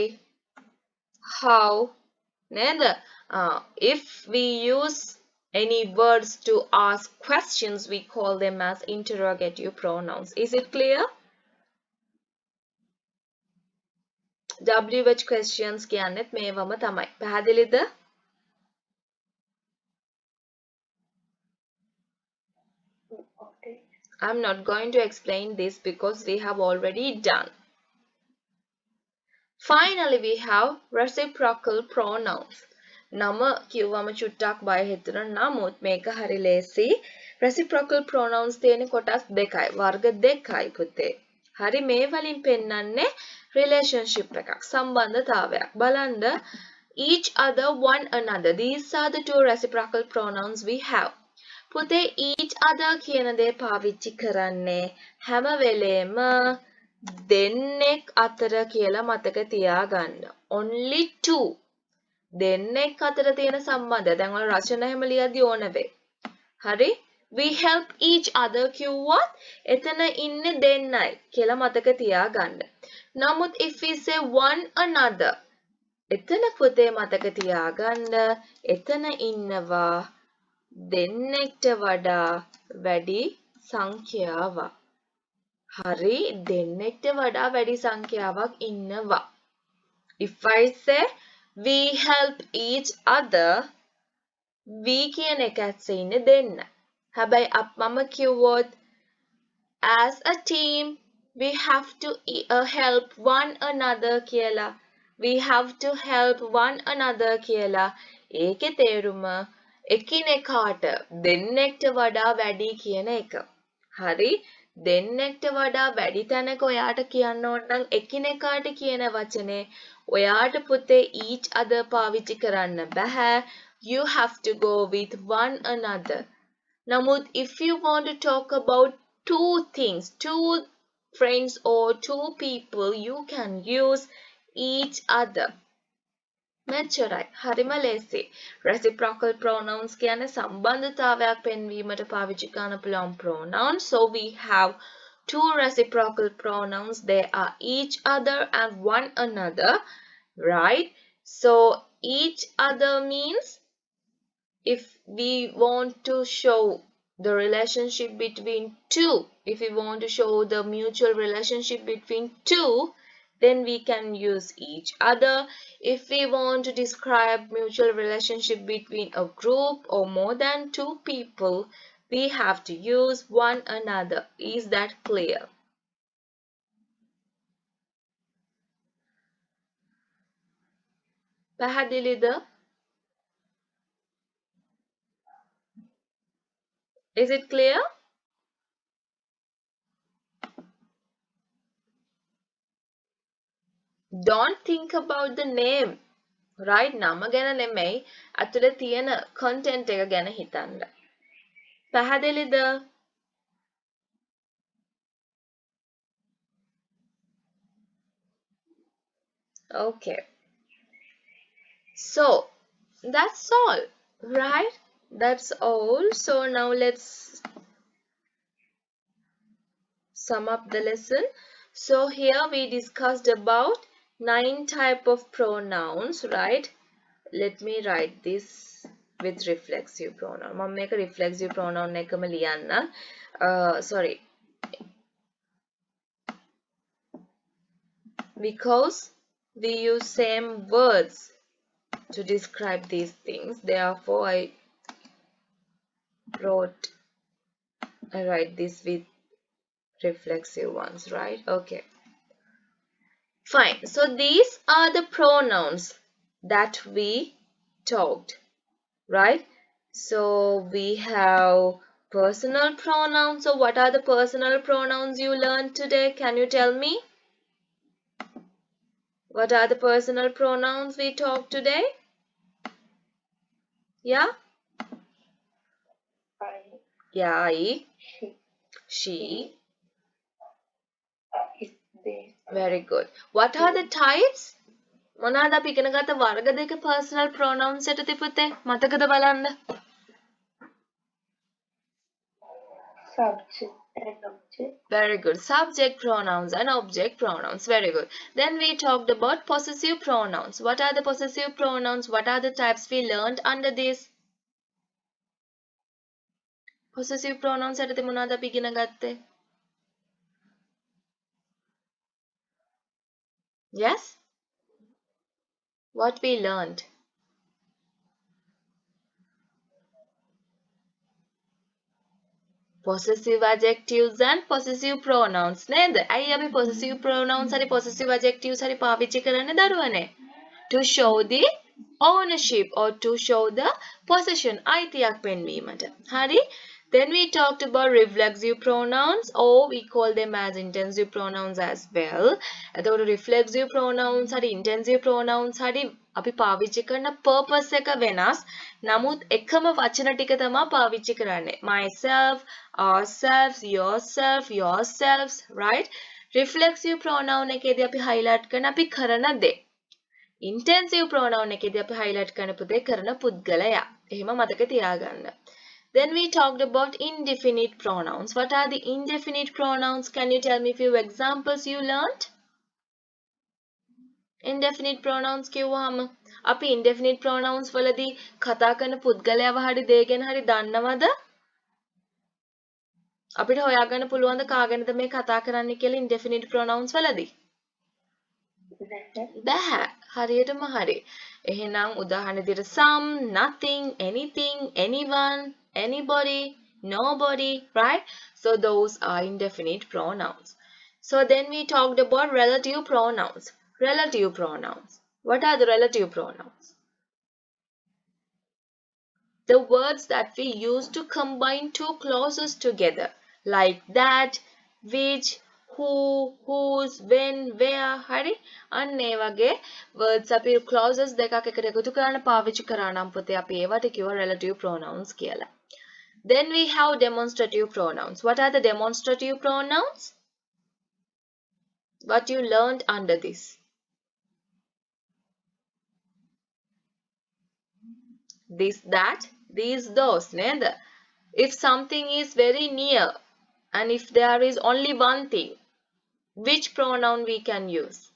how, නේද? If we use any words to ask questions, we call them as interrogative pronouns. Is it clear? WH questions කියන්නේත් මේවම තමයි. පැහැදිලිද? Okay. I'm not going to explain this because we have already done. Finally, we have reciprocal pronouns. නම කිව්වම චුට්ටක් බය හිතෙන නමුත් මේක හරි ලේසි. Reciprocal pronouns තියෙන කොටස් දෙකයි. වර්ග දෙකයි පුතේ. හරි මේ වලින් පෙන්නන්නේ relationship එකක්. සම්බන්ධතාවයක්. බලන්න each other, one another. These are the two reciprocal pronouns we have. පුතේ each other කියන දේ පාවිච්චි කරන්නේ හැම වෙලේම දෙන්නෙක් අතර කියලා මතක තියාගන්න. Only two. දෙන්නෙක් අතර තියෙන සම්බන්ධය. දැන් ඔයාලා රචන හැම ලියද්දී ඕන වෙයි. හරි? We help each other කිව්වොත් එතන ඉන්නේ දෙන්නයි කියලා මතක තියාගන්න. නමුත් if we say one another එතන පුතේ මතක තියාගන්න එතන ඉන්නවා දෙන්නෙක්ට වඩා වැඩි සංඛ්‍යාවක්. හරි දෙන්නෙක්ට වඩා වැඩි සංඛ්‍යාවක් ඉන්නවා. If I say we help each other, we කියන එකත් ඉන්නේ දෙන්න. හැබැයි මම කිව්වොත් as a team we have to help one another කියලා. we have to help one another කියලා ඒකේ තේරුම එකිනෙකාට දෙන්නෙක්ට වඩා වැඩි කියන එක. හරි දෙන්නෙක්ට වඩා වැඩි තැනක ඔයාට කියන්න ඕන නම් එකිනෙකාට කියන වචනේ ඔයාට පුතේ each other පාවිච්චි කරන්න බෑ. You have to go with one another. නමුත් if you want to talk about two things, two friends or two people, you can use each other. මෙච්චරයි. හරිම ලේසි. Reciprocal pronouns කියන්නේ සම්බන්ධතාවයක් පෙන්වීමට පාවිච්චි කරන පුළුවන් pronoun. So we have two reciprocal pronouns. They are each other and one another. Right? So each other means if we want to show the relationship between two, if we want to show the mutual relationship between two, then we can use each other. If we want to describe mutual relationship between a group or more than two people, we have to use one another. Is that clear? පැහැදිලිද? Is it clear? Don't think about the name. Right? නම ගැන නෙමෙයි අතුලේ තියෙන content එක ගැන හිතන්න. පැහැදිලිද? Okay. So that's all, right? That's all. So now let's sum up the lesson. So here we discussed about 9 type of pronouns, right? Let me write this with reflexive pronoun. මම මේක reflexive pronoun එකම ලියන්න. Sorry. Because we use same words to describe these things, therefore I write this with reflexive ones, right? Okay, fine. So these are the pronouns that we talked, right? So we have personal pronouns. So what are the personal pronouns you learned today? Can you tell me? What are the personal pronouns we talked today? Yeah? Yeah, I. She. They. Very good. What are the types? මොනවාද අපි ඉගෙන ගත්ත වර්ග දෙක personal pronouns එකට තිබුතේ? මතකද බලන්න? Subject and object. Very good. Subject pronouns and object pronouns. Very good. Then we talked about possessive pronouns. What are the possessive pronouns? What are the types we learned under this? Possessive pronouns එකට මොනවාද අපි ඉගෙන ගත්තේ? Yes? What we learned? Possessive adjectives and possessive pronouns නේද? ඇයි අපි possessive pronouns හරි possessive adjectives හරි පාවිච්චි කරන්නේ දරුවනේ? To show the ownership or to show the possession, අයිතියක් පෙන්වීමට. හරි? Then we talked about reflexive pronouns, or we call them as intensive pronouns as well. එතකොට reflexive pronouns හරි intensive pronouns හරි අපි පාවිච්චි කරන purpose එක වෙනස්. නමුත් එකම වචන ටික තමයි පාවිච්චි කරන්නේ. Myself, ourselves, yourself, yourselves, right? Reflexive pronoun එකේදී අපි highlight කරන අපි කරන දේ. Intensive pronoun එකේදී අපි highlight කරන පුතේ කරන පුද්ගලයා. එහෙම මතක තියාගන්න. Then we talked about indefinite pronouns. What are the indefinite pronouns? Can you tell me a few examples you learned? Indefinite pronouns කිව්වහම අපි indefinite pronouns වලදී කතා කරන පුද්ගලයාව හරි දේ ගැන හරි දන්නවද? අපිට හොයාගන්න පුළුවන්ද කාගෙනද මේ කතා කරන්නේ කියලා indefinite pronouns වලදී? බෑ. හරියටම හරි. එහෙනම් උදාහරණ විදිහට some, nothing, anything, anyone, anybody, nobody, right? So those are indefinite pronouns. So then we talked about relative pronouns. Relative pronouns. What are the relative pronouns? The words that we use to combine two clauses together, like that, which, who, whose, when, where. හරි? අන්න ඒ වගේ words අපි clauses දෙකක් එකට එකතු කරන්න පාවිච්චි කරා නම් පුතේ අපි ඒවට කියව relative pronouns කියලා. Then we have demonstrative pronouns. What are the demonstrative pronouns? What you learned under this? This, that, these, those. නේද? If something is very near and if there is only one thing, which pronoun we can use?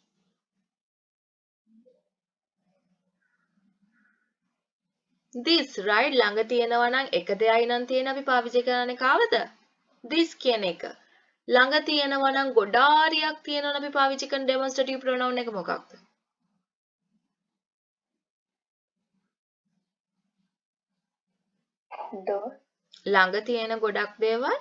This, right? ළඟ තියෙනවා නම් එක දෙයයි නම් තියෙන අපි පාවිච්චි කරන්නේ කාවද? This කියන එක. ළඟ තියෙනවා නම් ගොඩාරියක් තියෙනවා නම් අපි පාවිච්චි කරන demonstrative pronoun එක මොකක්ද? those, ළඟ තියෙන ගොඩක් දේවල්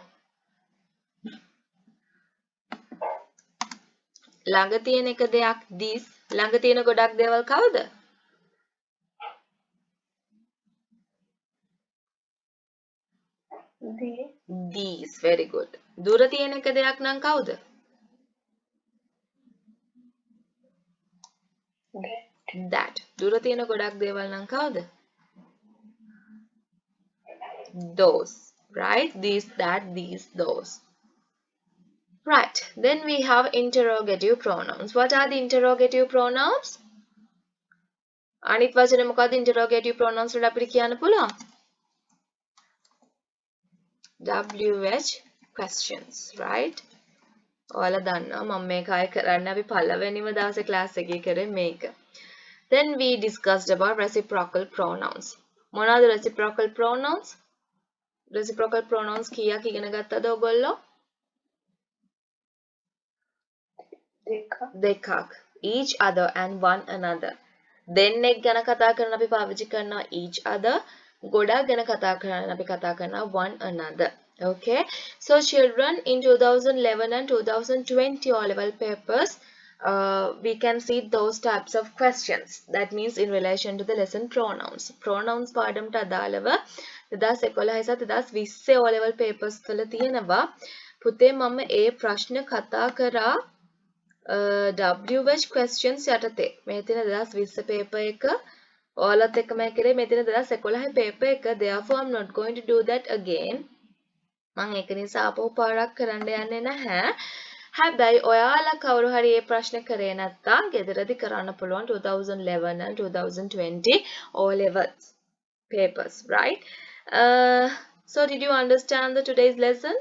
ළඟ තියෙන එක දෙයක් this, ළඟ තියෙන ගොඩක් දේවල් කවුද? they, These. Very good. දුර තියෙන එක දෙයක් නම් කවුද? That. දුර තියෙන ගොඩක් දේවල් නම් කවුද? Those. Right? These, that, these, those. Right. Then we have interrogative pronouns. What are the interrogative pronouns? අනිත් වචනේ මොකද්ද interrogative pronouns වල අපිට කියන්න පුළුවන්? WH questions, right? ඔයාලා දන්නවා මම මේක ආයෙ කරන්න අපි පළවෙනිම දවසේ ක්ලාස් එකේ කරේ මේක. Then we discussed about reciprocal pronouns. මොනවාද reciprocal pronouns? Reciprocal pronouns කීයක් ඉගෙන ගත්තද ඔයගොල්ලෝ? දෙකක්. Each other and one another. දෙන්නෙක් ගැන කතා කරන අපි පාවිච්චි කරනවා each other. ගොඩක් ගැන කතා කරන අපි කතා කරනවා one another. Okay. So children, in 2011 and 2020 O-level papers, we can see those types of questions. That means in relation to the lesson pronouns. Pronouns පාඩමට අදාළව 2011 සහ 2020 O-level papers වල තියෙනවා. පුතේ මම ඒ ප්‍රශ්න කතා කරා WH questions යටතේ. මේ තියෙන 2020 paper එක ඔයාලත් එක්ක මම කරේ මේ තියෙන 2011 paper එක. Therefore I'm not going to do that again. මම ඒක නිසා ආපහු පාරක් කරන්න යන්නේ නැහැ. හැබැයි ඔයාලා කවුරු හරි මේ ප්‍රශ්න කරේ නැත්නම් ගෙදරදී කරන්න පුළුවන් 2011 and 2020 O levels papers, right? So did you understand the today's lesson?